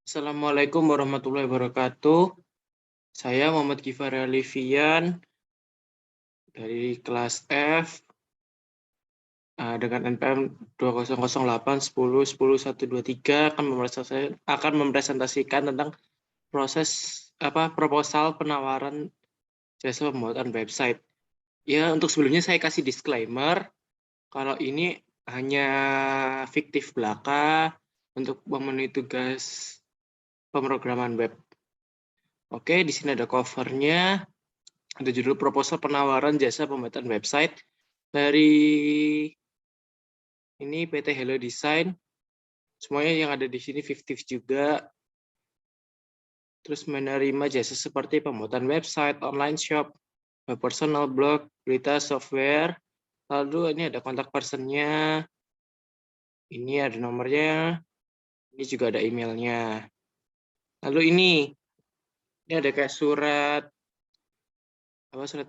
Assalamualaikum warahmatullahi wabarakatuh. Saya Muhammad Gifari Alifian dari kelas F dengan NPM 200810100123 akan mempresentasikan tentang proses proposal penawaran jasa pembuatan website. Ya, untuk sebelumnya saya kasih disclaimer kalau ini hanya fiktif belaka untuk memenuhi tugas pemrograman web. Oke, di sini ada covernya, ada judul proposal penawaran jasa pembuatan website dari ini PT Hello Design. Semuanya yang ada di sini fiktif juga. Terus menerima jasa seperti pembuatan website, online shop, personal blog, berita software. Lalu ini ada kontak personnya. Ini ada nomornya. Ini juga ada emailnya. Lalu ini ada kayak surat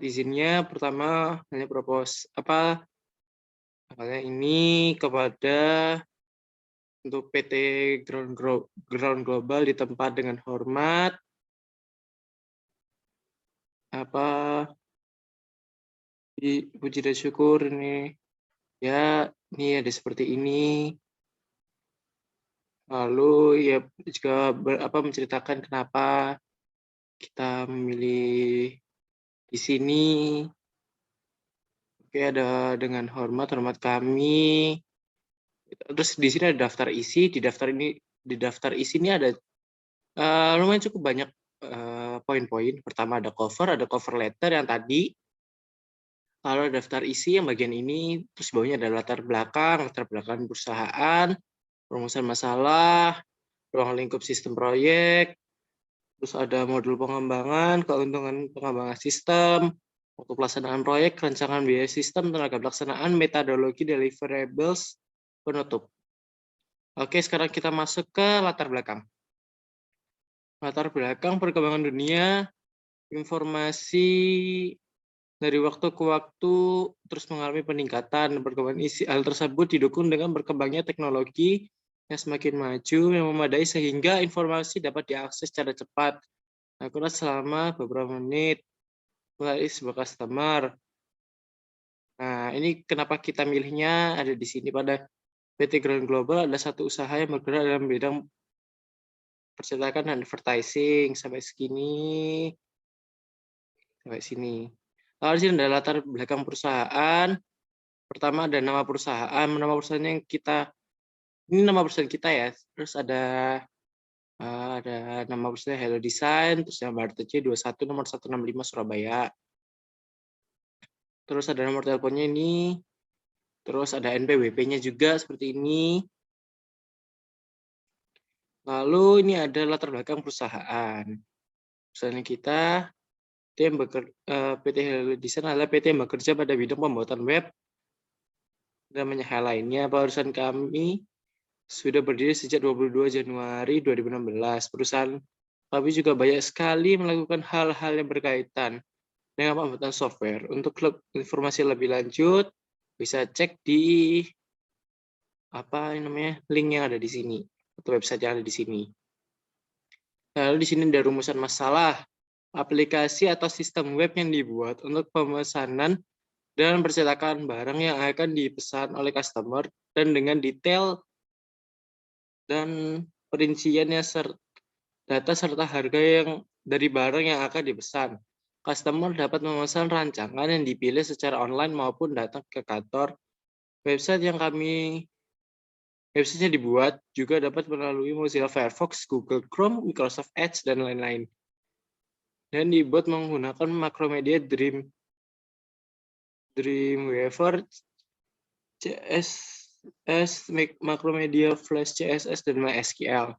izinnya. Pertama hanya ini kepada untuk PT Ground Global di tempat dengan hormat puji dan syukur ini ya, ini ada seperti ini. Lalu ya juga menceritakan kenapa kita memilih di sini. Oke, ada dengan hormat kami. Terus di sini ada daftar isi. Di daftar isi ini ada lumayan cukup banyak poin-poin. Pertama ada cover letter yang tadi. Lalu daftar isi yang bagian ini, terus bawahnya ada latar belakang perusahaan, perumusan masalah, ruang lingkup sistem proyek, terus ada modul pengembangan, keuntungan pengembangan sistem, waktu pelaksanaan proyek, rancangan biaya sistem, tenaga pelaksanaan, metodologi, deliverables, penutup. Oke, sekarang kita masuk ke latar belakang. Latar belakang perkembangan dunia, informasi dari waktu ke waktu terus mengalami peningkatan. Perkembangan isi hal tersebut didukung dengan berkembangnya teknologi yang semakin maju, yang memadai sehingga informasi dapat diakses secara cepat, akurat selama beberapa menit melalui sebuah customer. Nah, ini kenapa kita milihnya ada di sini. Pada PT Ground Global ada satu usaha yang bergerak dalam bidang percetakan dan advertising sampai sini. Lalu di sini ada latar belakang perusahaan. Pertama ada nama perusahaan, ini nama perusahaan kita ya. Terus ada nama perusahaan Hello Design, terus yang Barta C21 nomor 165 Surabaya. Terus ada nomor teleponnya ini. Terus ada NPWP-nya juga seperti ini. Lalu ini ada latar belakang perusahaan. Perusahaan kita PT Hello Design adalah PT yang bekerja pada bidang pembuatan web dan banyak hal lainnya. Perusahaan kami sudah berdiri sejak 22 Januari 2016. Perusahaan kami juga banyak sekali melakukan hal-hal yang berkaitan dengan pembuatan software. Untuk informasi lebih lanjut, bisa cek di link yang ada di sini atau website yang ada di sini. Lalu di sini ada rumusan masalah, aplikasi atau sistem web yang dibuat untuk pemesanan dan percetakan barang yang akan dipesan oleh customer dan dengan detail dan perinciannya data serta harga yang dari barang yang akan dipesan. Customer dapat memesan rancangan yang dipilih secara online maupun datang ke kantor. Website websitenya dibuat juga dapat melalui Mozilla Firefox, Google Chrome, Microsoft Edge, dan lain-lain. Dan dibuat menggunakan Macromedia Dreamweaver, CSS, Macromedia Flash CSS, dan MySQL.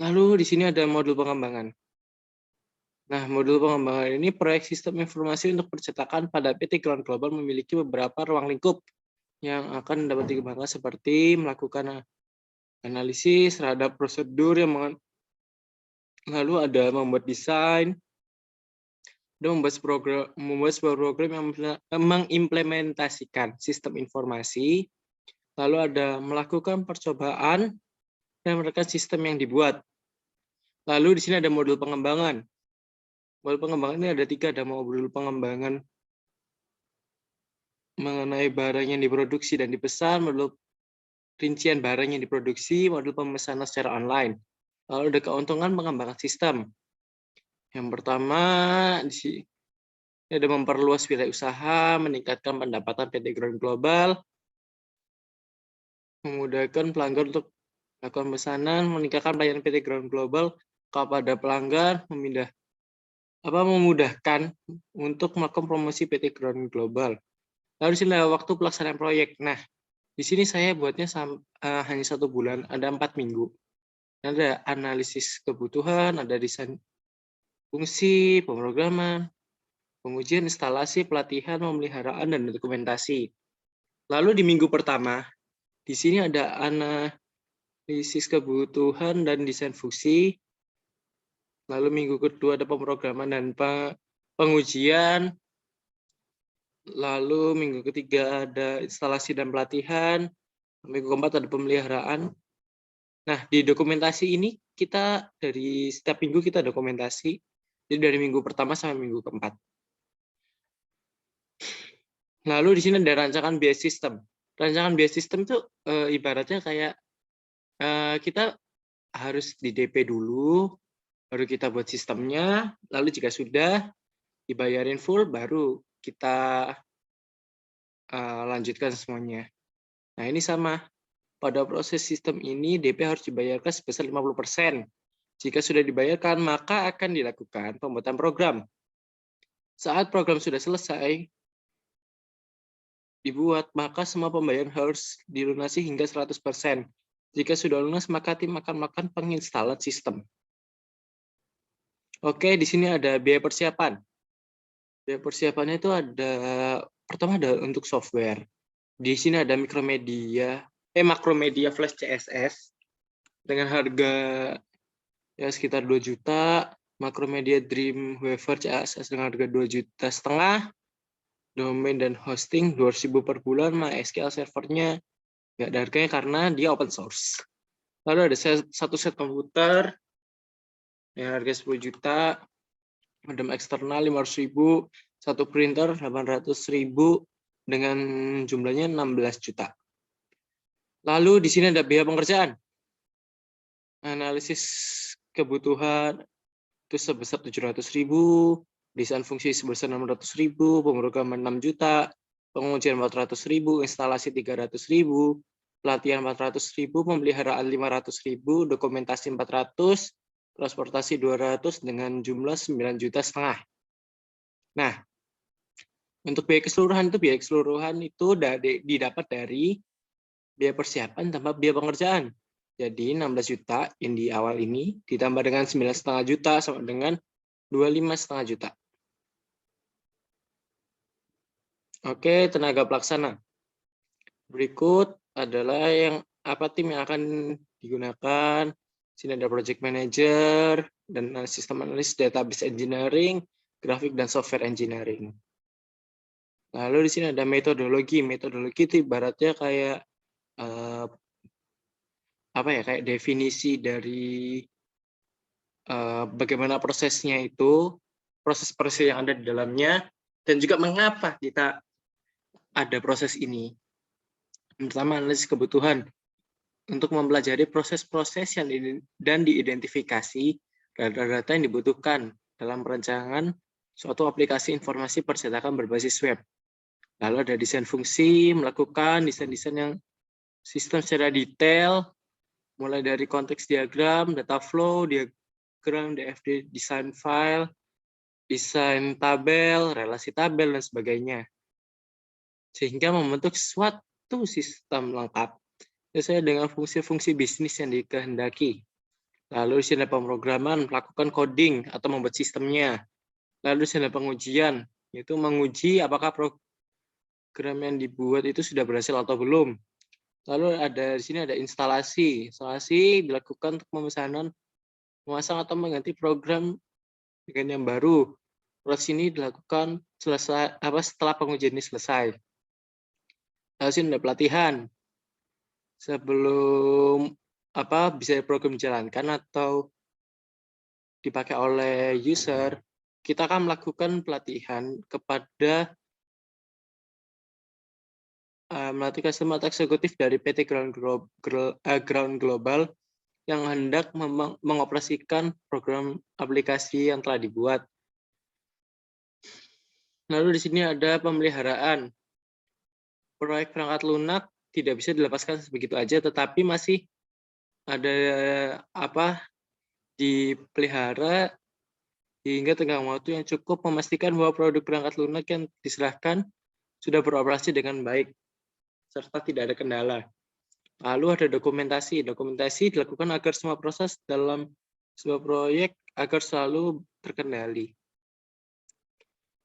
Lalu di sini ada modul pengembangan. Nah, modul pengembangan ini proyek sistem informasi untuk percetakan pada PT Ground Global memiliki beberapa ruang lingkup yang akan dapat dikembangkan seperti melakukan analisis terhadap prosedur yang lalu ada membuat desain, dan membuat sebuah program yang mengimplementasikan sistem informasi, lalu ada melakukan percobaan, dan merekam sistem yang dibuat. Lalu di sini ada modul pengembangan. Modul pengembangan ini ada 3, ada modul pengembangan mengenai barang yang diproduksi dan dipesan, modul rincian barang yang diproduksi, modul pemesanan secara online. Lalu ada keuntungan pengembangan sistem. Yang pertama, di sini ada memperluas wilayah usaha, meningkatkan pendapatan PT Ground Global, memudahkan pelanggan untuk melakukan pemesanan, meningkatkan pelayanan PT Ground Global kepada pelanggan, memudahkan untuk melakukan promosi PT Ground Global. Lalu di sini ada waktu pelaksanaan proyek. Nah, di sini saya buatnya hanya 1 bulan, ada 4 minggu. Ada analisis kebutuhan, ada desain fungsi, pemrograman, pengujian instalasi, pelatihan, pemeliharaan, dan dokumentasi. Lalu di minggu pertama, di sini ada analisis kebutuhan dan desain fungsi. Lalu minggu kedua ada pemrograman dan pengujian. Lalu minggu ketiga ada instalasi dan pelatihan. Minggu keempat ada pemeliharaan. Nah, di dokumentasi ini kita dari setiap minggu kita dokumentasi. Jadi dari minggu pertama sampai minggu keempat. Lalu di sini ada rancangan biaya sistem. Rancangan biaya sistem itu ibaratnya kayak kita harus di DP dulu, baru kita buat sistemnya, lalu jika sudah dibayarin full, baru kita lanjutkan semuanya. Nah, ini sama. Pada proses sistem ini, DP harus dibayarkan sebesar 50%. Jika sudah dibayarkan, maka akan dilakukan pembuatan program. Saat program sudah selesai dibuat, maka semua pembayaran harus dilunasi hingga 100%. Jika sudah lunas, maka tim akan melakukan penginstalan sistem. Oke, di sini ada biaya persiapan. Biaya persiapannya itu pertama ada untuk software. Di sini ada Makromedia Flash CSS dengan harga ya sekitar 2 juta, Makromedia Dreamweaver CSS dengan harga 2,5 juta, domain dan hosting 200.000 per bulan, MySQL servernya nggak ada harganya karena dia open source. Lalu ada satu set komputer yang harga 10 juta, modem eksternal 500.000, satu printer 800.000 dengan jumlahnya 16 juta. Lalu di sini ada biaya pengerjaan. Analisis kebutuhan itu sebesar 700.000, desain fungsi sebesar 600.000, pemrograman 6 juta, pengujian 400.000, instalasi 300.000, pelatihan 400.000, pemeliharaan 500.000, dokumentasi 400, transportasi 200 dengan jumlah 9,5 juta. Nah, untuk biaya keseluruhan itu didapat dari biaya persiapan tambah biaya pengerjaan. Jadi 16 juta yang di awal ini ditambah dengan 9,5 juta sama dengan 25,5 juta. Oke, tenaga pelaksana. Berikut adalah tim yang akan digunakan. Sini ada project manager dan sistem analis, database engineering, grafik dan software engineering. Lalu di sini ada metodologi. Metodologi itu ibaratnya kayak kayak definisi dari bagaimana prosesnya itu, proses-proses yang ada di dalamnya, dan juga mengapa kita ada proses ini. Pertama, analisis kebutuhan untuk mempelajari proses-proses dan diidentifikasi data-data yang dibutuhkan dalam perancangan suatu aplikasi informasi percetakan berbasis web. Lalu ada desain fungsi, melakukan desain-desain yang sistem secara detail, mulai dari konteks diagram, data flow, diagram, DFD, desain file, desain tabel, relasi tabel, dan sebagainya. Sehingga membentuk suatu sistem lengkap sesuai dengan fungsi-fungsi bisnis yang dikehendaki. Lalu di sini ada pemrograman, melakukan coding atau membuat sistemnya. Lalu di sini ada pengujian, yaitu menguji apakah program yang dibuat itu sudah berhasil atau belum. Lalu di sini ada instalasi. Instalasi dilakukan untuk memasang atau mengganti program dengan yang baru. Proses ini dilakukan setelah pengujian ini selesai. Lalu sini ada pelatihan. Sebelum bisa program dijalankan atau dipakai oleh user, kita akan melakukan pelatihan kepada melatih customer eksekutif dari PT Ground Global yang hendak mengoperasikan program aplikasi yang telah dibuat. Lalu di sini ada pemeliharaan. Proyek perangkat lunak tidak bisa dilepaskan sebegitu aja, tetapi masih ada dipelihara hingga tenggang waktu yang cukup memastikan bahwa produk perangkat lunak yang diserahkan sudah beroperasi dengan baik, serta tidak ada kendala. Lalu ada dokumentasi. Dokumentasi dilakukan agar semua proses dalam sebuah proyek agar selalu terkendali.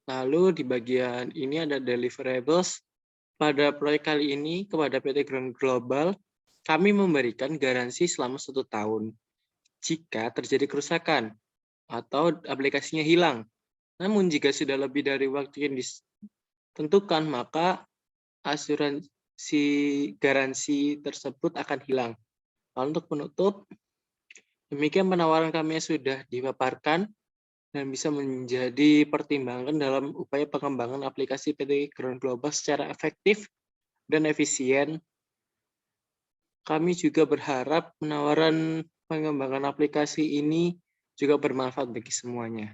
Lalu di bagian ini ada deliverables. Pada proyek kali ini kepada PT Ground Global, kami memberikan garansi selama 1 tahun jika terjadi kerusakan atau aplikasinya hilang. Namun jika sudah lebih dari waktu yang ditentukan, maka asuransi garansi tersebut akan hilang. Lalu untuk penutup, demikian penawaran kami yang sudah dipaparkan dan bisa menjadi pertimbangan dalam upaya pengembangan aplikasi PT Ground Global secara efektif dan efisien. Kami juga berharap penawaran pengembangan aplikasi ini juga bermanfaat bagi semuanya.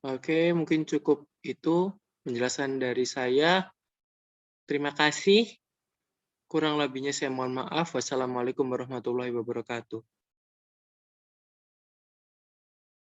Oke, mungkin cukup itu penjelasan dari saya. Terima kasih. Kurang lebihnya saya mohon maaf. Wassalamualaikum warahmatullahi wabarakatuh.